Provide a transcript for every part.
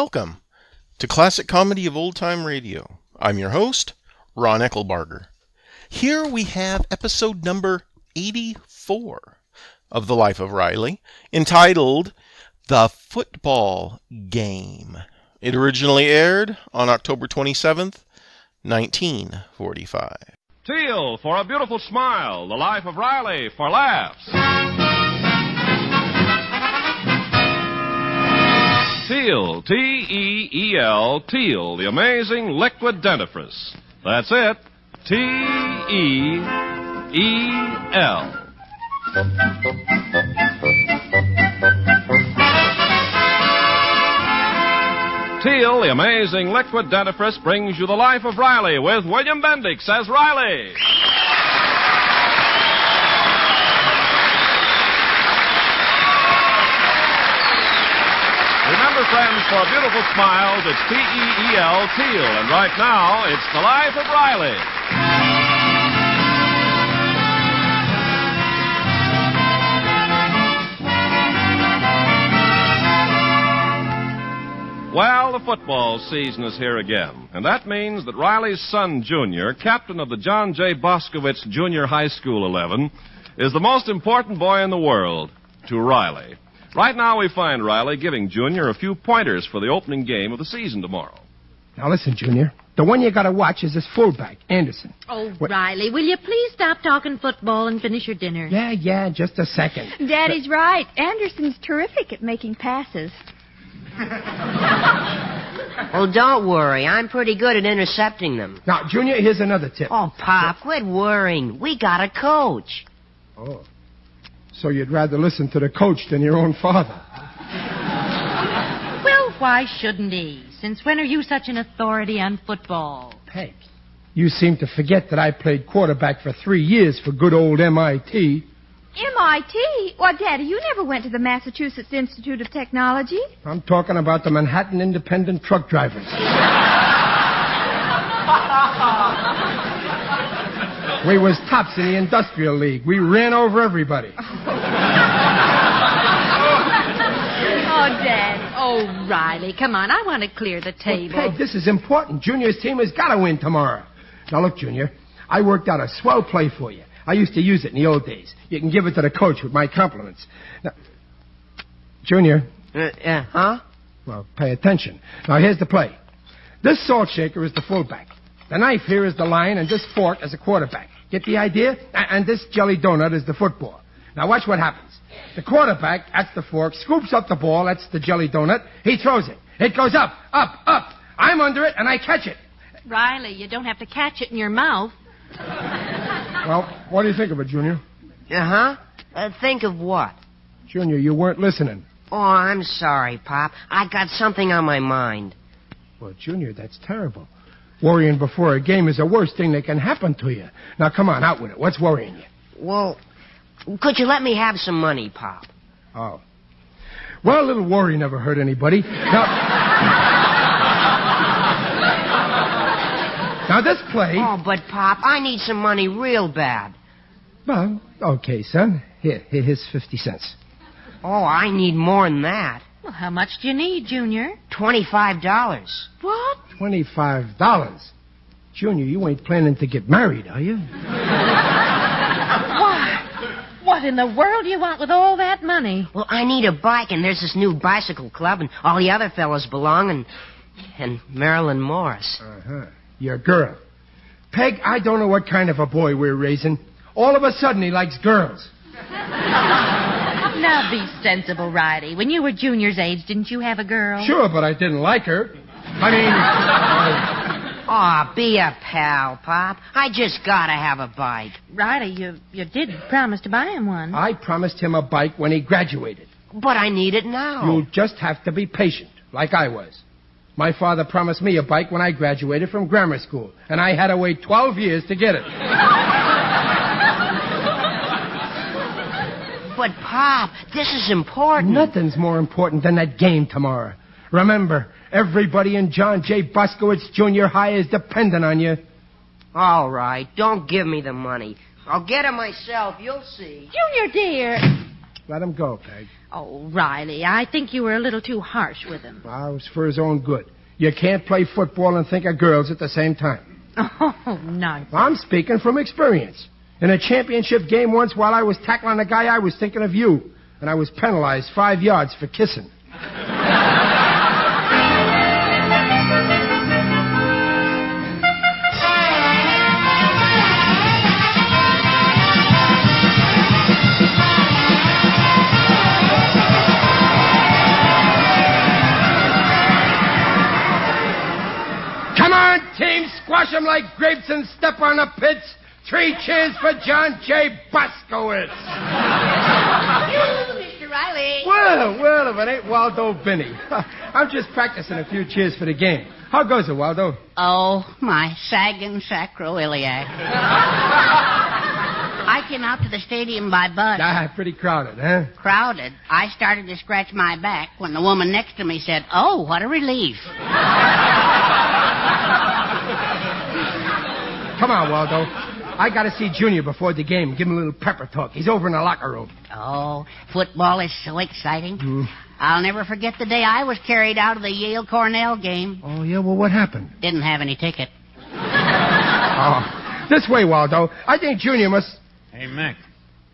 Welcome to Classic Comedy of Old Time Radio. I'm your host, Ron Eckelbarger. Here we have episode number 84 of The Life of Riley, entitled The Football Game. It originally aired on October 27th, 1945. Teal for a beautiful smile. The Life of Riley for laughs. Teal, T-E-E-L, Teal, the amazing liquid dentifrice. That's it, T-E-E-L. Teal, the amazing liquid dentifrice, brings you The Life of Riley with William Bendix as Riley. Remember, friends, for beautiful smiles, it's T-E-E-L, Teal. And right now, it's The Life of Riley. Well, the football season is here again. And that means that Riley's son, Junior, captain of the John J. Boskowitz Junior High School 11, is the most important boy in the world to Riley. Right now we find Riley giving Junior a few pointers for the opening game of the season tomorrow. Now listen, Junior. The one you got to watch is this fullback, Anderson. Oh, Riley, will you please stop talking football and finish your dinner? Yeah, just a second. Daddy's right. Anderson's terrific at making passes. Oh, don't worry. I'm pretty good at intercepting them. Now, Junior, here's another tip. Oh, Pop, quit worrying. We got a coach. Oh. So you'd rather listen to the coach than your own father. Well, why shouldn't he? Since when are you such an authority on football? Peg, you seem to forget that I played quarterback for 3 years for good old MIT. MIT? Why, Daddy, you never went to the Massachusetts Institute of Technology. I'm talking about the Manhattan Independent Truck Drivers. We was tops in the Industrial League. We ran over everybody. Oh, Daddy. Oh, Riley, come on. I want to clear the table. Well, Peg, this is important. Junior's team has got to win tomorrow. Now, look, Junior, I worked out a swell play for you. I used to use it in the old days. You can give it to the coach with my compliments. Now, Junior. Huh? Well, pay attention. Now, here's the play. This salt shaker is the fullback. The knife here is the line, and this fork is the quarterback. Get the idea? And this jelly donut is the football. Now, watch what happens. The quarterback, that's the fork, scoops up the ball, that's the jelly donut. He throws it. It goes up, up, up. I'm under it, and I catch it. Riley, you don't have to catch it in your mouth. Well, what do you think of it, Junior? Think of what? Junior, you weren't listening. Oh, I'm sorry, Pop. I got something on my mind. Well, Junior, that's terrible. Worrying before a game is the worst thing that can happen to you. Now, come on, out with it. What's worrying you? Well, could you let me have some money, Pop? Oh. Well, a little worry never hurt anybody. Now, this play... Oh, but, Pop, I need some money real bad. Well, okay, son. Here's 50 cents. Oh, I need more than that. Well, how much do you need, Junior? $25. What? $25? Junior, you ain't planning to get married, are you? What in the world do you want with all that money? Well, I need a bike, and there's this new bicycle club, and all the other fellows belong, and Marilyn Morris. Uh-huh. Your girl. Peg, I don't know what kind of a boy we're raising. All of a sudden, he likes girls. Now be sensible, Riley. When you were Junior's age, didn't you have a girl? Sure, but I didn't like her. Aw, be a pal, Pop. I just gotta have a bike. Riley, you did promise to buy him one. I promised him a bike when he graduated. But I need it now. You'll just have to be patient, like I was. My father promised me a bike when I graduated from grammar school, and I had to wait 12 years to get it. But, Pop, this is important. Nothing's more important than that game tomorrow. Remember, everybody in John J. Boskowitz Junior High is dependent on you. All right, don't give me the money. I'll get it myself, you'll see. Junior, dear. let him go, Peg. Oh, Riley, I think you were a little too harsh with him. Well, it was for his own good. You can't play football and think of girls at the same time. Oh, nice. I'm speaking from experience. In a championship game once, while I was tackling a guy, I was thinking of you. And I was penalized 5 yards for kissing. Come on, team, squash them like grapes and step on the pits. 3 cheers for John J. Boskowitz. Mr. Riley. Well, if it ain't Waldo Binney. I'm just practicing a few cheers for the game. How goes it, Waldo? Oh, my sagging sacroiliac. I came out to the stadium by bus. Pretty crowded, huh? Crowded. I started to scratch my back when the woman next to me said, "Oh, what a relief." Come on, Waldo. I got to see Junior before the game. Give him a little pepper talk. He's over in the locker room. Oh, football is so exciting. I'll never forget the day I was carried out of the Yale-Cornell game. Oh, yeah? Well, what happened? Didn't have any ticket. Oh, this way, Waldo. I think Junior must... Hey, Mac,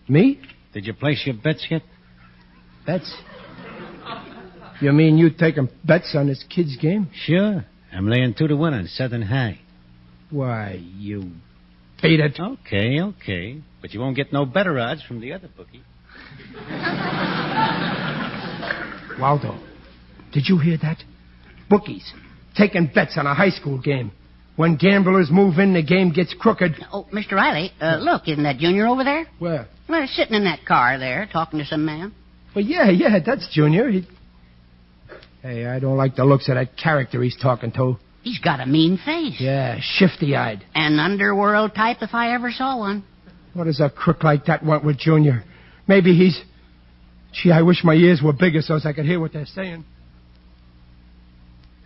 Me? did you place your bets yet? Bets? You mean you taking bets on this kid's game? Sure. I'm laying 2-1 on Southern High. Why, you beat it. Okay. But you won't get no better odds from the other bookie. Waldo, did you hear that? Bookies taking bets on a high school game. When gamblers move in, the game gets crooked. Oh, Mr. Riley, look, isn't that Junior over there? Where? Well, sitting in that car there, talking to some man. Well, yeah, that's Junior. Hey, I don't like the looks of that character he's talking to. He's got a mean face. Yeah, shifty-eyed. An underworld type if I ever saw one. What does a crook like that want with Junior? Maybe he's... Gee, I wish my ears were bigger so I could hear what they're saying.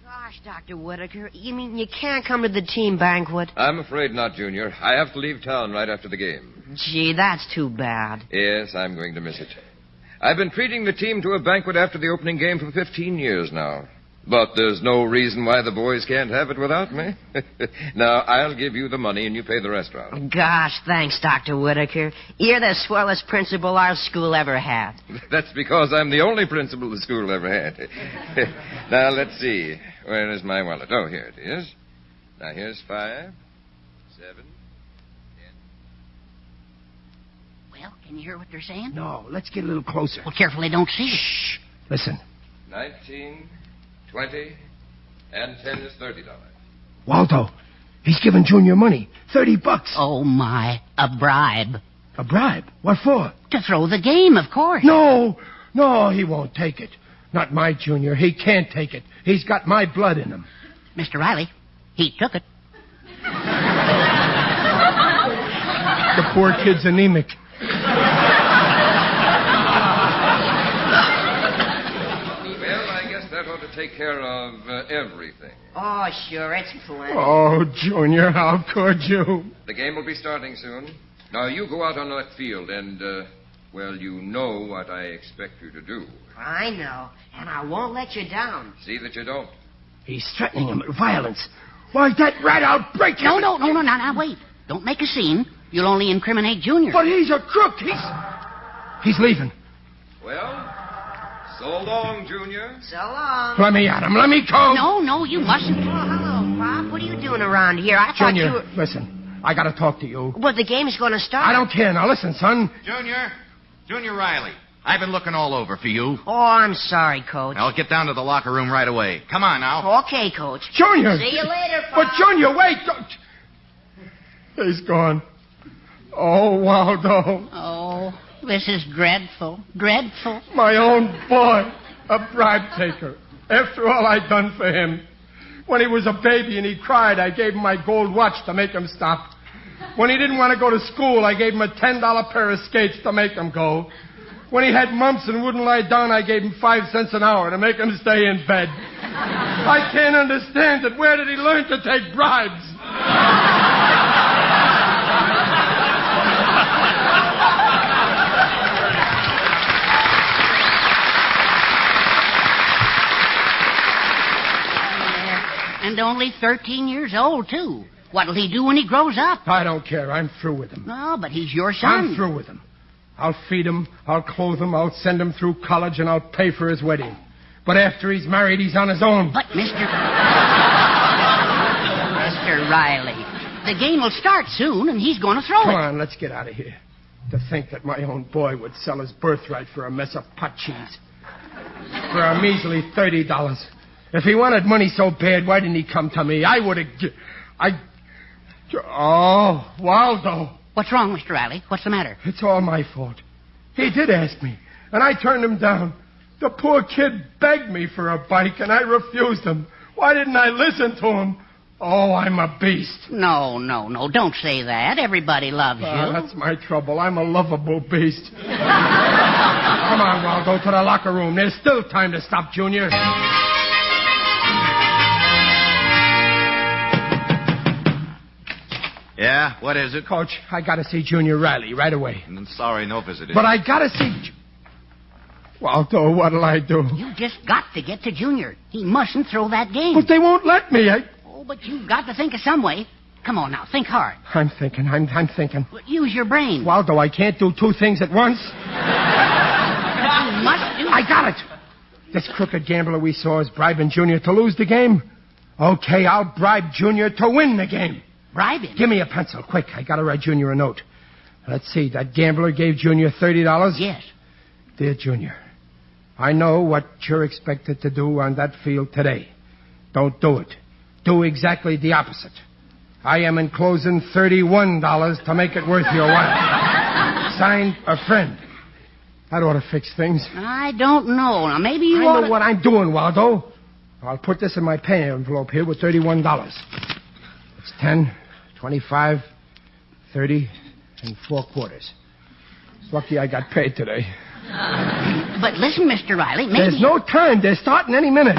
Gosh, Dr. Whitaker, you mean you can't come to the team banquet? I'm afraid not, Junior. I have to leave town right after the game. Gee, that's too bad. Yes, I'm going to miss it. I've been treating the team to a banquet after the opening game for 15 years now. But there's no reason why the boys can't have it without me. Now, I'll give you the money and you pay the restaurant. Gosh, thanks, Dr. Whitaker. You're the swellest principal our school ever had. That's because I'm the only principal the school ever had. Now, let's see. Where is my wallet? Oh, here it is. Now, here's 5, 7, 10. Well, can you hear what they're saying? No, let's get a little closer. Well, careful they don't see you. Shh. Listen. 19, 20, and 10 is $30. Waldo, he's giving Junior money. $30. Oh, my. A bribe. A bribe? What for? To throw the game, of course. No, he won't take it. Not my Junior. He can't take it. He's got my blood in him. Mr. Riley, he took it. The poor kid's anemic. Take care of everything. Oh, sure, it's plenty. Oh, Junior, how could you? The game will be starting soon. Now, you go out on that field and, well, you know what I expect you to do. I know, and I won't let you down. See that you don't. He's threatening him with violence. Why, that rat, I'll break him. No, now, wait. Don't make a scene. You'll only incriminate Junior. But he's a crook. He's leaving. Well... So long, Junior. So long. Let me at him. Let me go. No, you mustn't. Oh, hello, Pop. What are you doing around here? I thought Junior, you were... listen. I got to talk to you. Well, the game's going to start. I don't care. Now, listen, son. Junior Riley. I've been looking all over for you. Oh, I'm sorry, Coach. I'll get down to the locker room right away. Come on now. Okay, Coach. Junior. See you later, Pop. But, Junior, wait. Don't... He's gone. Oh, Waldo. Oh, this is dreadful. Dreadful. My own boy. A bribe taker. After all I'd done for him. When he was a baby and he cried, I gave him my gold watch to make him stop. When he didn't want to go to school, I gave him a $10 pair of skates to make him go. When he had mumps and wouldn't lie down, I gave him 5 cents an hour to make him stay in bed. I can't understand it. Where did he learn to take bribes? And only 13 years old, too. What'll he do when he grows up? I don't care. I'm through with him. No, but he's your son. I'm through with him. I'll feed him, I'll clothe him, I'll send him through college, and I'll pay for his wedding. But after he's married, he's on his own. But, Mr. Riley, the game will start soon, and he's going to throw Come it. on, let's get out of here. To think that my own boy would sell his birthright for a mess of pot cheese. For a measly $30. If he wanted money so bad, why didn't he come to me? I would have... Oh, Waldo. What's wrong, Mr. Riley? What's the matter? It's all my fault. He did ask me, and I turned him down. The poor kid begged me for a bike, and I refused him. Why didn't I listen to him? Oh, I'm a beast. No. Don't say that. Everybody loves you. That's my trouble. I'm a lovable beast. Come on, Waldo, to the locker room. There's still time to stop Junior. Yeah, what is it? Coach, I got to see Junior Riley right away. I'm sorry, no visitor. But I got to see... Waldo, what'll I do? You just got to get to Junior. He mustn't throw that game. But they won't let me. Oh, but you've got to think of some way. Come on now, think hard. I'm thinking. Well, use your brain. Waldo, I can't do two things at once. You must do... I got it. This crooked gambler we saw is bribing Junior to lose the game. Okay, I'll bribe Junior to win the game. Bribe him? Give me a pencil, quick. I got to write Junior a note. Let's see, that gambler gave Junior $30? Yes. Dear Junior, I know what you're expected to do on that field today. Don't do it. Do exactly the opposite. I am enclosing $31 to make it worth your while. Signed, a friend. That ought to fix things. I don't know. Now, maybe you I know what I'm doing, Waldo. I'll put this in my pay envelope here with $31. It's 10, 25, 30, and 4 quarters. It's lucky I got paid today. But listen, Mr. Riley, maybe... There's no time. They're starting any minute.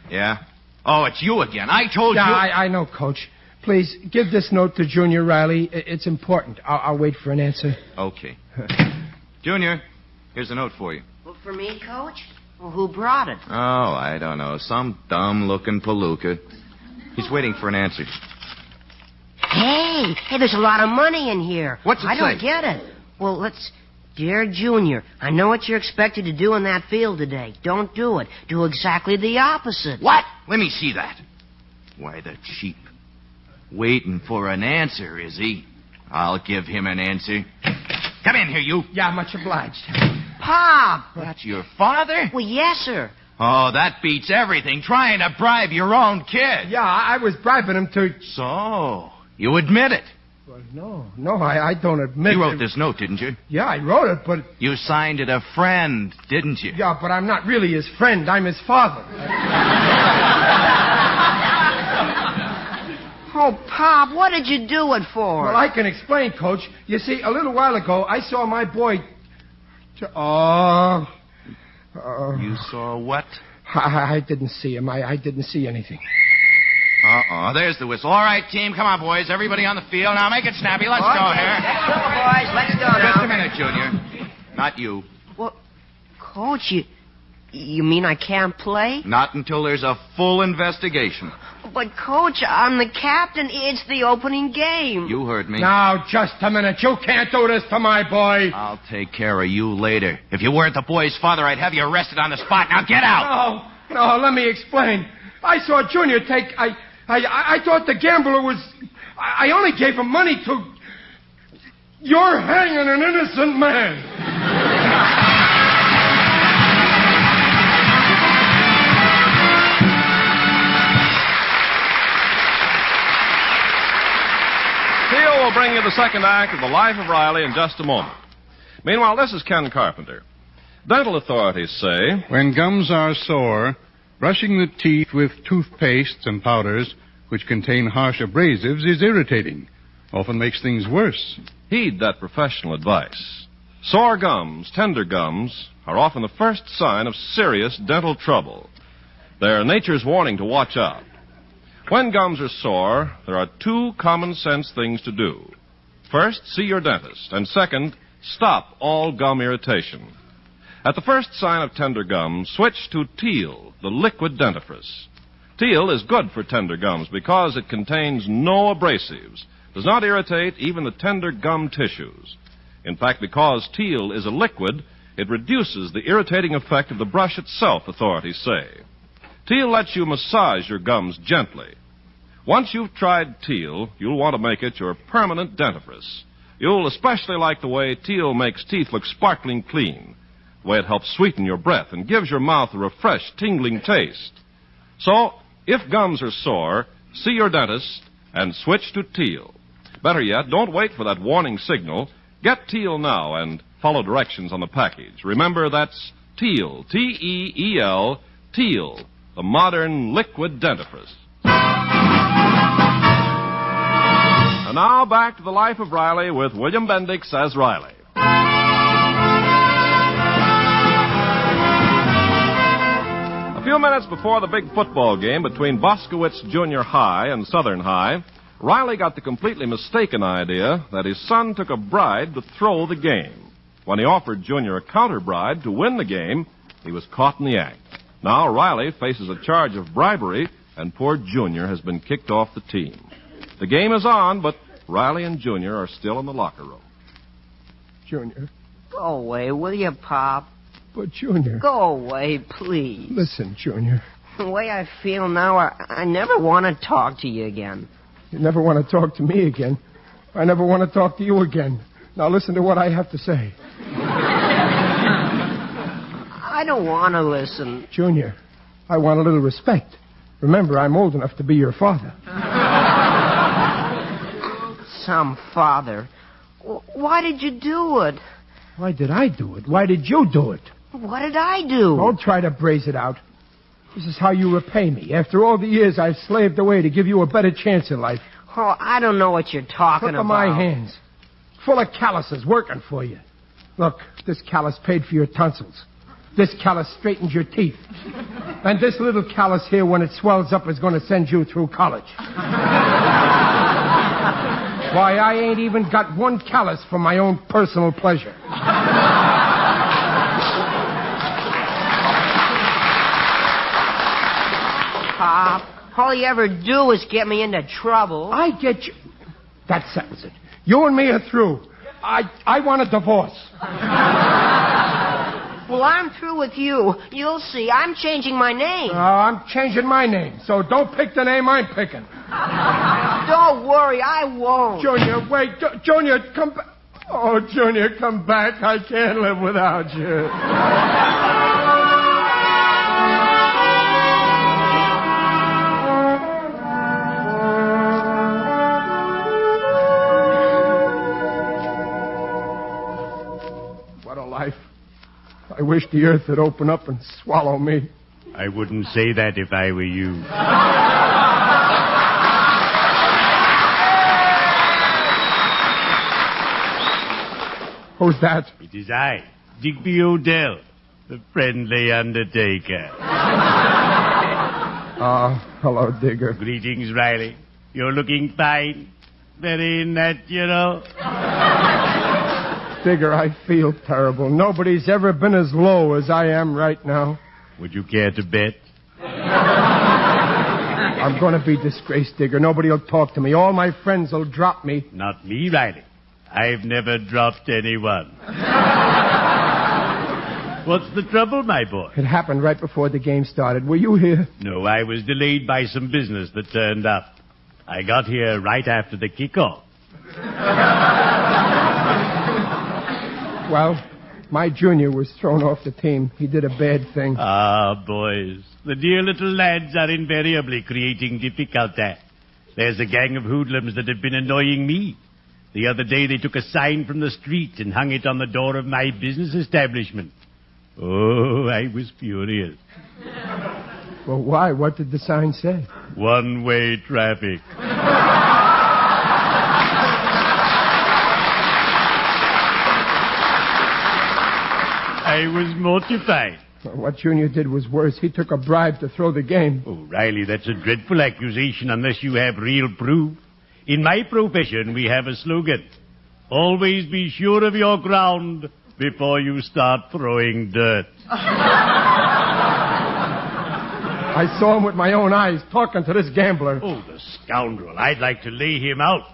Yeah? Oh, it's you again. I told you... Yeah, I know, Coach. Please, give this note to Junior Riley. It's important. I'll wait for an answer. Okay. Junior, here's a note for you. Well, for me, Coach? Well, who brought it? Oh, I don't know. Some dumb-looking palooka. He's waiting for an answer. Hey, there's a lot of money in here. What's it I don't say? get it. Well, let's... Dear Junior, I know what you're expected to do in that field today. Don't do it. Do exactly the opposite. What? Let me see that. Why, the cheap. Waiting for an answer, is he? I'll give him an answer. Come in here, you. Yeah, much obliged. Pop! That's your father? Well, yes, sir. Oh, that beats everything. Trying to bribe your own kid. Yeah, I was bribing him to... So, you admit it. Well, no, I don't admit You wrote it. this note, didn't you? Yeah, I wrote it, but... You signed it a friend, didn't you? Yeah, but I'm not really his friend. I'm his father. Oh, Pop, what did you do it for? Well, I can explain, Coach. You see, a little while ago, I saw my boy... You saw what? I didn't see him. I didn't see anything. There's the whistle. All right, team, come on, boys. Everybody on the field. Now, make it snappy. Let's go here. Let's go, boys. Let's go now. Just a minute, Junior. Not you. Well, Coach, you mean I can't play? Not until there's a full investigation. But, Coach, I'm the captain. It's the opening game. You heard me. Now, just a minute. You can't do this to my boy. I'll take care of you later. If you weren't the boy's father, I'd have you arrested on the spot. Now, get out. No, let me explain. I saw Junior take... I thought the gambler was... I only gave him money to... You're hanging an innocent man. Theo will bring you the second act of The Life of Riley in just a moment. Meanwhile, this is Ken Carpenter. Dental authorities say... When gums are sore, brushing the teeth with toothpastes and powders which contain harsh abrasives is irritating. Often makes things worse. Heed that professional advice. Sore gums, tender gums, are often the first sign of serious dental trouble. They're nature's warning to watch out. When gums are sore, there are 2 common sense things to do. First, see your dentist. And second, stop all gum irritation. At the first sign of tender gums, switch to Teal, the liquid dentifrice. Teal is good for tender gums because it contains no abrasives, does not irritate even the tender gum tissues. In fact, because Teal is a liquid, it reduces the irritating effect of the brush itself, authorities say. Teal lets you massage your gums gently. Once you've tried Teal, you'll want to make it your permanent dentifrice. You'll especially like the way Teal makes teeth look sparkling clean, the way it helps sweeten your breath and gives your mouth a refreshed, tingling taste. So, if gums are sore, see your dentist and switch to Teal. Better yet, don't wait for that warning signal. Get Teal now and follow directions on the package. Remember, that's Teal, T-E-E-L, Teal, the modern liquid dentifrice. And now back to the life of Riley with William Bendix as Riley. A few minutes before the big football game between Boskowitz Junior High and Southern High, Riley got the completely mistaken idea that his son took a bribe to throw the game. When he offered Junior a counter bribe to win the game, he was caught in the act. Now Riley faces a charge of bribery, and poor Junior has been kicked off the team. The game is on, but Riley and Junior are still in the locker room. Junior. Go away, will you, Pop? But, Junior. Go away, please. Listen, Junior. The way I feel now, I never want to talk to you again. You never want to talk to me again. I never want to talk to you again. Now listen to what I have to say. I don't want to listen. Junior, I want a little respect. Remember, I'm old enough to be your father. Some father. Why did you do it? Why did I do it? Why did you do it? What did I do? Don't try to braze it out. This is how you repay me. After all the years I've slaved away to give you a better chance in life. Oh, I don't know what you're talking Look at about. my hands. Full of calluses working for you. Look, this callus paid for your tonsils. This callus straightens your teeth. And this little callus here, when it swells up, is going to send you through college. Why, I ain't even got one callus for my own personal pleasure. Pop, all you ever do is get me into trouble. I get you. That settles it. You and me are through. I want a divorce. Well, I'm through with you. You'll see. I'm changing my name. I'm changing my name, so don't pick the name I'm picking. Don't worry, I won't. Junior, wait. Junior, come back. Oh, Junior, come back. I can't live without you. What a life. I wish the earth would open up and swallow me. I wouldn't say that if I were you. Who's that? It is I, Digby Odell, the friendly undertaker. Hello, Digger. Greetings, Riley. You're looking fine. Very natural. Digger, I feel terrible. Nobody's ever been as low as I am right now. Would you care to bet? I'm going to be disgraced, Digger. Nobody will talk to me. All my friends will drop me. Not me, Riley. I've never dropped anyone. What's the trouble, my boy? It happened right before the game started. Were you here? No, I was delayed by some business that turned up. I got here right after the kickoff. Well, my junior was thrown off the team. He did a bad thing. Ah, boys. The dear little lads are invariably creating difficulty. There's a gang of hoodlums that have been annoying me. The other day they took a sign from the street and hung it on the door of my business establishment. Oh, I was furious. Well, why? What did the sign say? One-way traffic. I was mortified. Well, what Junior did was worse. He took a bribe to throw the game. Oh, Riley, that's a dreadful accusation unless you have real proof. In my profession, we have a slogan. Always be sure of your ground before you start throwing dirt. I saw him with my own eyes talking to this gambler. Oh, the scoundrel. I'd like to lay him out.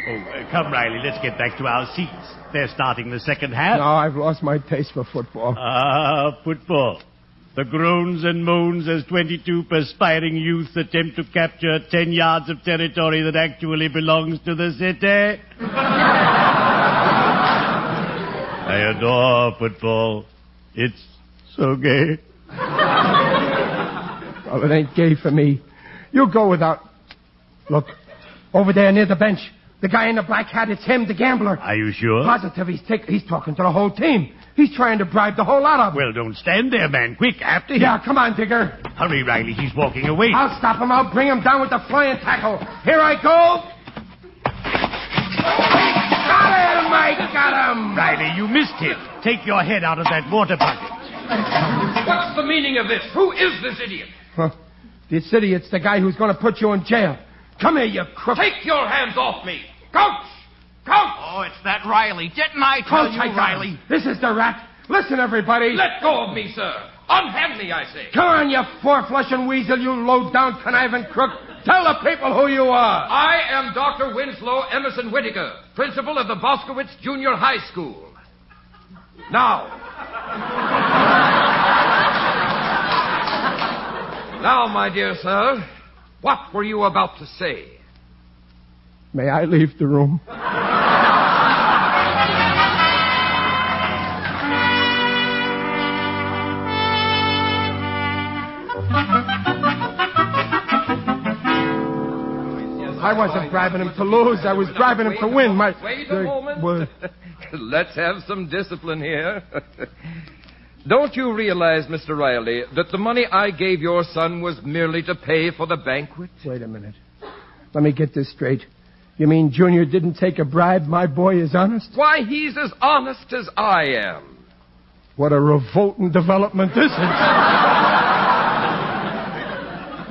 Oh, come, Riley, let's get back to our seats. They're starting the second half. No, I've lost my taste for football. Football. The groans and moans as 22 perspiring youths attempt to capture 10 yards of territory that actually belongs to the city. I adore football. It's so gay. Well, it ain't gay for me. You go without... Look, over there near the bench. The guy in the black hat, it's him, the gambler. Are you sure? Positive, he's talking to the whole team. He's trying to bribe the whole lot of them. Well, don't stand there, man. Quick, after him. Yeah, come on, Digger. Hurry, Riley. He's walking away. I'll stop him. I'll bring him down with the flying tackle. Here I go. Got him! I got him! Riley, you missed him. Take your head out of that water bucket. What's the meaning of this? Who is this idiot? Huh. This idiot's the guy who's going to put you in jail. Come here, you crook. Take your hands off me. Coach! Coach! Oh, it's that Riley. Didn't I tell Coach, you, I got Riley? him. This is the rat. Listen, everybody. Let go of me, sir. Unhand me, I say. Come on, you four-flushing weasel, you low-down conniving crook. Tell the people who you are. I am Dr. Winslow Emerson Whittaker, principal of the Boskowitz Junior High School. Now, my dear sir, what were you about to say? May I leave the room? I wasn't bribing him to lose. I was bribing him to win. Wait a moment. Let's have some discipline here. Don't you realize, Mr. Riley, that the money I gave your son was merely to pay for the banquet? Wait a minute. Let me get this straight. You mean Junior didn't take a bribe? My boy is honest? Why, he's as honest as I am. What a revolting development this is.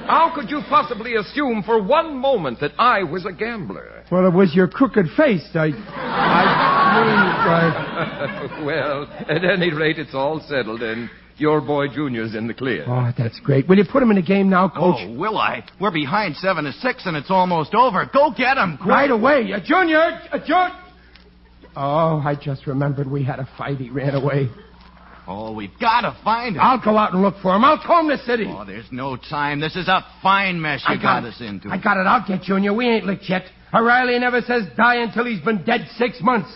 How could you possibly assume for one moment that I was a gambler? Well, it was your crooked face. I Well, at any rate, it's all settled, and your boy Junior's in the clear. Oh, that's great. Will you put him in the game now, Coach? Oh, will I? We're behind 7-6, and it's almost over. Go get him, quick. Right away. Junior! Oh, I just remembered we had a fight. He ran away. Oh, we've got to find him. I'll go out and look for him. I'll comb the city. Oh, there's no time. This is a fine mess you got us into. I got it. I'll get Junior. We ain't licked yet. O'Reilly never says die until he's been dead 6 months.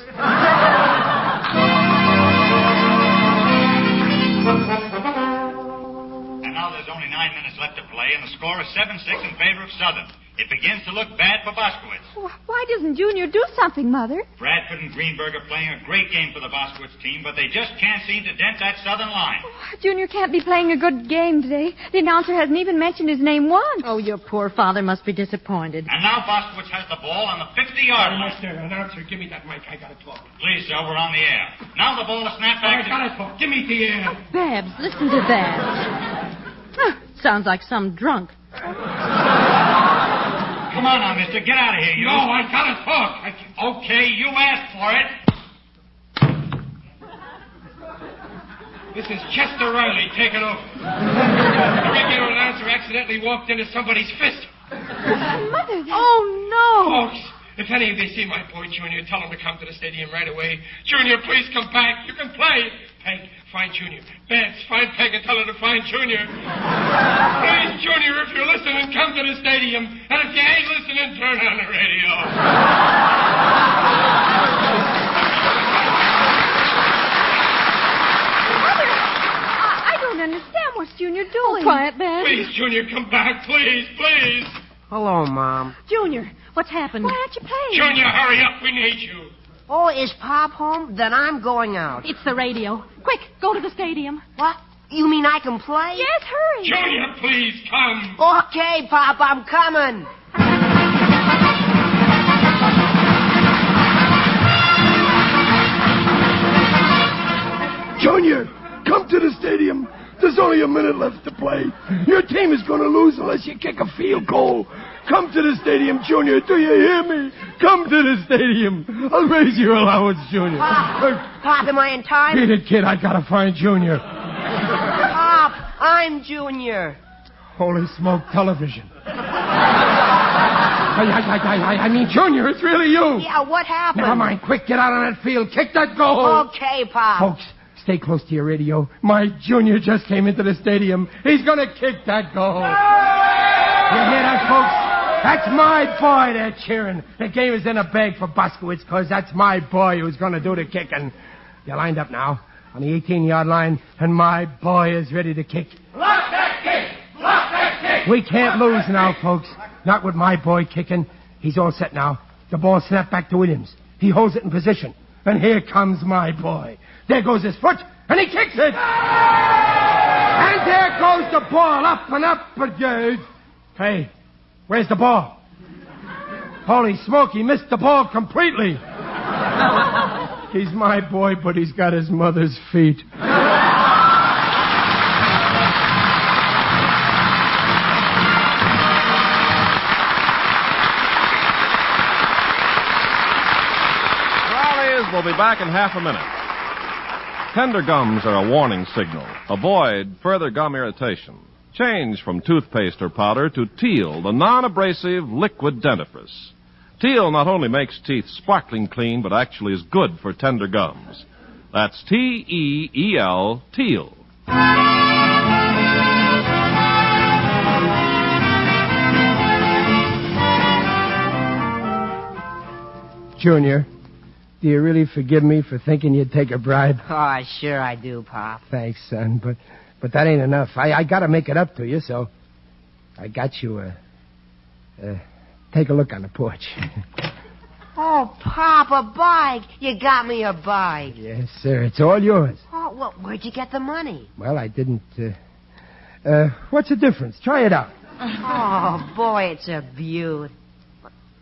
And now there's only 9 minutes left to play, and the score is 7-6 in favor of Southern. It begins to look bad for Boskowitz. Why doesn't Junior do something, Mother? Bradford and Greenberg are playing a great game for the Boskowitz team, but they just can't seem to dent that Southern line. Junior can't be playing a good game today. The announcer hasn't even mentioned his name once. Oh, your poor father must be disappointed. And now Boskowitz has the ball on the 50-yard line. Mr. Announcer, give me that mic. I gotta talk. Please, sir, we're on the air. Now the ball is snapped back. I gotta talk. Give me the air. Babs, listen to that. Sounds like some drunk. Come on now, mister. Get out of here, you. No, I gotta talk. Okay, you asked for it. This is Chester Riley taking over. The regular announcer accidentally walked into somebody's fist. Mother. Oh, no. Folks, if any of you see my boy Junior, tell him to come to the stadium right away. Junior, please come back. You can play. Peg, find Junior. Babs, find Peg and tell her to find Junior. Please, Junior, if you're listening, come to the stadium. And if you ain't listening, turn on the radio. Mother, I don't understand. What's Junior doing? Oh, quiet, Babs. Please, Junior, come back. Please, please. Hello, Mom. Junior, what's happened? Why aren't you playing? Junior, hurry up. We need you. Oh, is Pop home? Then I'm going out. It's the radio. Quick, go to the stadium. What? You mean I can play? Yes, hurry. Junior, please come. Okay, Pop, I'm coming. Junior, come to the stadium. There's only a minute left to play. Your team is going to lose unless you kick a field goal. Come to the stadium, Junior. Do you hear me? Come to the stadium. I'll raise your allowance, Junior. Pop, am I in time? Beat it, kid. I got to find Junior. Pop, I time, Junior. Holy smoke television. I mean, Junior, it's really you. Yeah, what happened? Never mind. Quick, get out on that field. Kick that goal. Okay, Pop. Folks, stay close to your radio. My Junior just came into the stadium. He's going to kick that goal. You hear that, folks? That's my boy they're cheering. The game is in a bag for Boskowitz because that's my boy who's going to do the kicking. They're lined up now on the 18-yard line, and my boy is ready to kick. Block that kick! Block that kick! We can't lose now, folks. Not with my boy kicking. He's all set now. The ball snapped back to Williams. He holds it in position. And here comes my boy. There goes his foot, and he kicks it. And there goes the ball, up and up it goes. Hey, where's the ball? Holy smoke, he missed the ball completely. He's my boy, but he's got his mother's feet. We'll be back in half a minute. Tender gums are a warning signal. Avoid further gum irritation. Change from toothpaste or powder to Teal, the non-abrasive liquid dentifrice. Teal not only makes teeth sparkling clean, but actually is good for tender gums. That's T-E-E-L, Teal. Junior, do you really forgive me for thinking you'd take a bribe? Oh, sure I do, Pop. Thanks, son, but that ain't enough. I gotta make it up to you, so I got you, take a look on the porch. Oh, Pop, a bike. You got me a bike. Yes, sir. It's all yours. Oh, well, where'd you get the money? Well, I didn't, what's the difference? Try it out. Oh, boy, it's a beaut.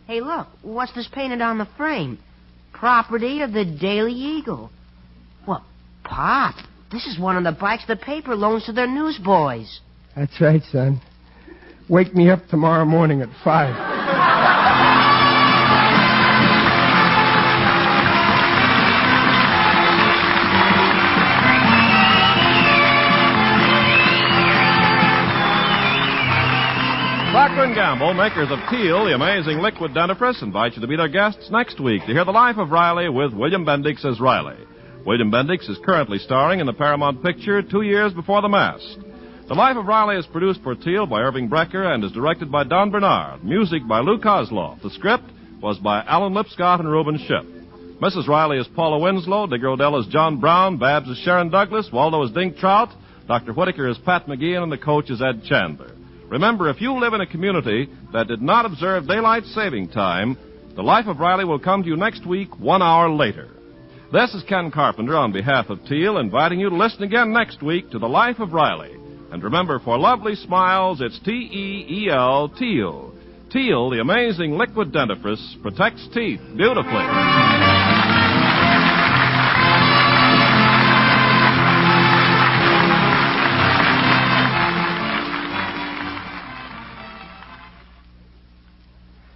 Hey, look, what's this painted on the frame? Property of the Daily Eagle. Well, Pop, this is one of the bikes the paper loans to their newsboys. That's right, son. Wake me up tomorrow morning at 5. Procter & Gamble, makers of Teal, the amazing liquid dentifrice, invite you to be their guests next week to hear The Life of Riley with William Bendix as Riley. William Bendix is currently starring in the Paramount picture 2 years before The Mask. The Life of Riley is produced for Teal by Irving Brecker and is directed by Don Bernard. Music by Lou Kozloff. The script was by Alan Lipscott and Reuben Ship. Mrs. Riley is Paula Winslow, Digger Odell is John Brown, Babs is Sharon Douglas, Waldo is Dink Trout, Dr. Whitaker is Pat McGee, and the coach is Ed Chandler. Remember, if you live in a community that did not observe daylight saving time, The Life of Riley will come to you next week 1 hour later. This is Ken Carpenter on behalf of Teal, inviting you to listen again next week to The Life of Riley. And remember, for lovely smiles, it's T-E-E-L, Teal. Teal, the amazing liquid dentifrice, protects teeth beautifully.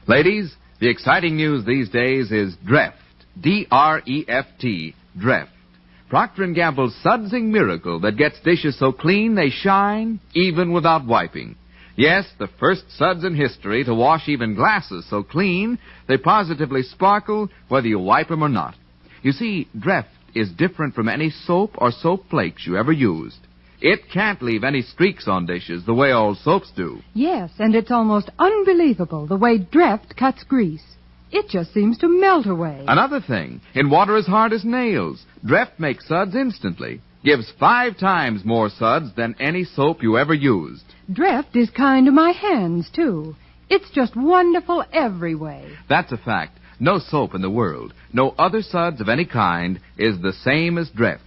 Ladies, the exciting news these days is Dreft. D-R-E-F-T. Dreft. Procter & Gamble's sudsing miracle that gets dishes so clean they shine, even without wiping. Yes, the first suds in history to wash even glasses so clean they positively sparkle whether you wipe them or not. You see, Dreft is different from any soap or soap flakes you ever used. It can't leave any streaks on dishes the way all soaps do. Yes, and it's almost unbelievable the way Dreft cuts grease. It just seems to melt away. Another thing, in water as hard as nails, Dreft makes suds instantly. Gives 5 times more suds than any soap you ever used. Dreft is kind to my hands, too. It's just wonderful every way. That's a fact. No soap in the world, no other suds of any kind, is the same as Dreft.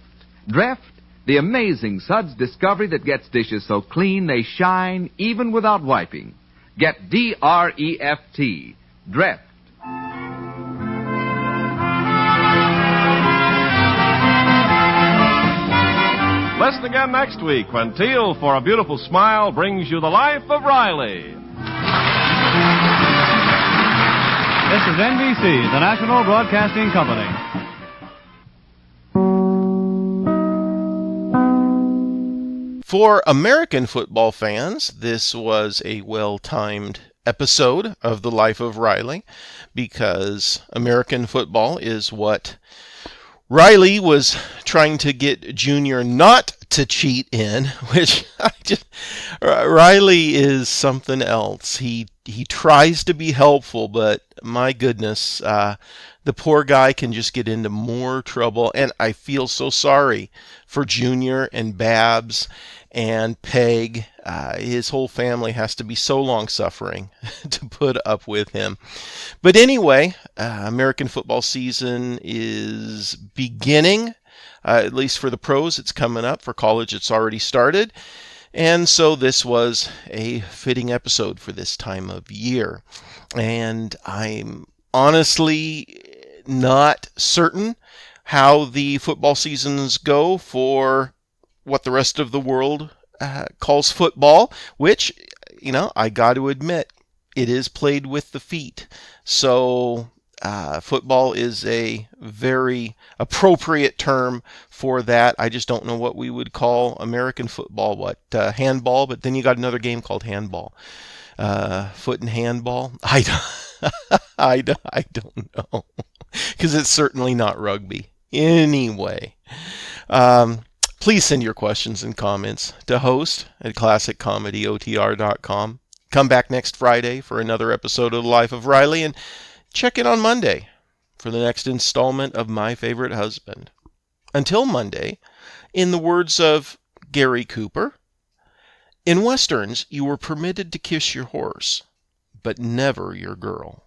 Dreft, the amazing suds discovery that gets dishes so clean they shine even without wiping. Get D-R-E-F-T. Dreft. Listen again next week when Teal, for a Beautiful Smile, brings you The Life of Riley. This is NBC, the National Broadcasting Company. For American football fans, this was a well-timed episode of The Life of Riley, because American football is what Riley was trying to get Junior not to cheat in, which Riley is something else. He tries to be helpful, but my goodness, the poor guy can just get into more trouble, and I feel so sorry for Junior and Babs and Peg. His whole family has to be so long-suffering to put up with him. But anyway, American football season is beginning. At least for the pros, it's coming up. For college, it's already started. And so this was a fitting episode for this time of year. And I'm honestly not certain how the football seasons go for what the rest of the world calls football, which, I got to admit, it is played with the feet. So football is a very appropriate term for that. I just don't know what we would call American football. Handball? But then you got another game called handball. Foot and handball? I don't know. Because it's certainly not rugby. Anyway, please send your questions and comments to host@classiccomedyotr.com. Come back next Friday for another episode of The Life of Riley, and check in on Monday for the next installment of My Favorite Husband. Until Monday, in the words of Gary Cooper, in Westerns, you were permitted to kiss your horse, but never your girl.